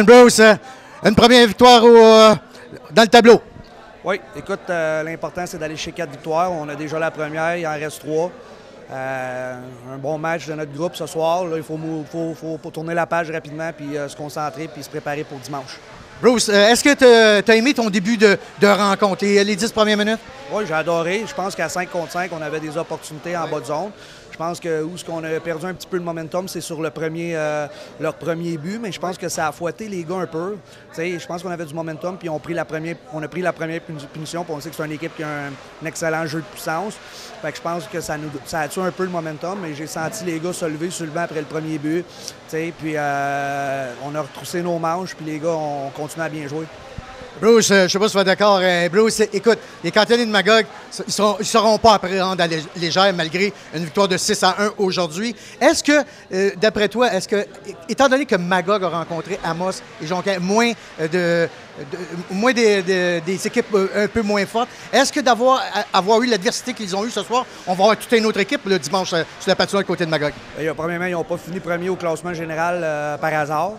Bruce, une première victoire dans le tableau. Oui, écoute, l'important c'est d'aller chez 4 victoires. On a déjà la première, il en reste 3. Un bon match de notre groupe ce soir. Là, il faut tourner la page rapidement, puis se concentrer, puis se préparer pour dimanche. Bruce, est-ce que tu as aimé ton début de rencontre, les 10 premières minutes? Oui, j'ai adoré. Je pense qu'à 5 contre 5, on avait des opportunités en bas de zone. Je pense que où ce qu'on a perdu un petit peu le momentum, c'est sur leur premier but, mais je pense que ça a fouetté les gars un peu. T'sais, je pense qu'on avait du momentum, puis on a pris la première punition, puis on sait que c'est une équipe qui a un excellent jeu de puissance. Fait que je pense que ça a tué un peu le momentum, mais j'ai senti les gars se lever sur le banc après le premier but. Puis on a retroussé nos manches, puis les gars ont continué à bien jouer. Bruce, je ne sais pas si tu vas d'accord. Bruce, écoute, les cantonniers de Magog, ils ne seront pas à prendre à légère malgré une victoire de 6-1 aujourd'hui. Est-ce que, d'après toi, étant donné que Magog a rencontré Amos et Jonquière, moins des équipes un peu moins fortes, est-ce que avoir eu l'adversité qu'ils ont eue ce soir, on va avoir toute une autre équipe le dimanche sur la patinoire côté de Magog? Premièrement, ils n'ont pas fini premier au classement général par hasard.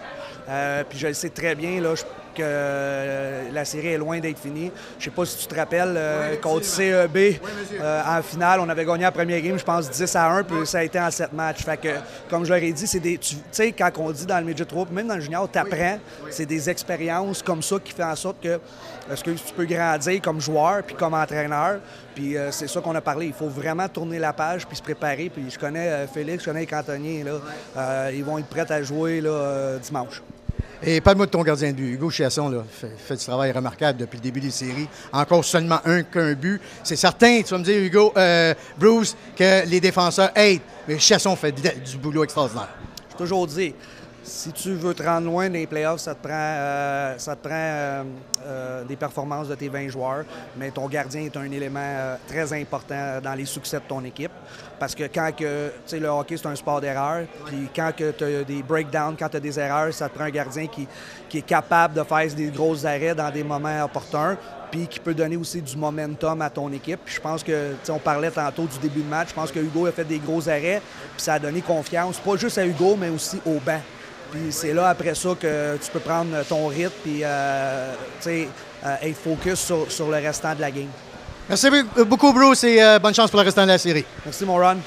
Puis je le sais très bien là, que la série est loin d'être finie. Je ne sais pas si tu te rappelles, contre CEB, en finale, on avait gagné la première game, je pense 10-1, puis ça a été en 7 matchs. Fait que, comme je leur ai dit, c'est des. Tu sais, quand on dit dans le midget 3, même dans le junior, tu apprends, c'est des expériences comme ça qui font en sorte que tu peux grandir comme joueur puis comme entraîneur. Puis c'est ça qu'on a parlé. Il faut vraiment tourner la page puis se préparer. Puis je connais Félix, je connais les cantonniers. Là. Ils vont être prêts à jouer là, dimanche. Et parle-moi de ton gardien de but. Hugo Chiasson là, fait du travail remarquable depuis le début des séries. Encore seulement qu'un but. C'est certain, tu vas me dire, Hugo, Bruce, que les défenseurs aident. Mais Chiasson fait du boulot extraordinaire. J'ai toujours dit, si tu veux te rendre loin des playoffs, ça te prend des performances de tes 20 joueurs, mais ton gardien est un élément très important dans les succès de ton équipe. Parce que quand le hockey, c'est un sport d'erreur, puis quand tu as des breakdowns, quand tu as des erreurs, ça te prend un gardien qui est capable de faire des gros arrêts dans des moments opportuns, puis qui peut donner aussi du momentum à ton équipe. Puis je pense que, on parlait tantôt du début de match, je pense que Hugo a fait des gros arrêts, puis ça a donné confiance, pas juste à Hugo, mais aussi au banc. Puis c'est là, après ça, que tu peux prendre ton rythme puis être focus sur le restant de la game. Merci beaucoup, Bruce, et bonne chance pour le restant de la série. Merci, mon Ron.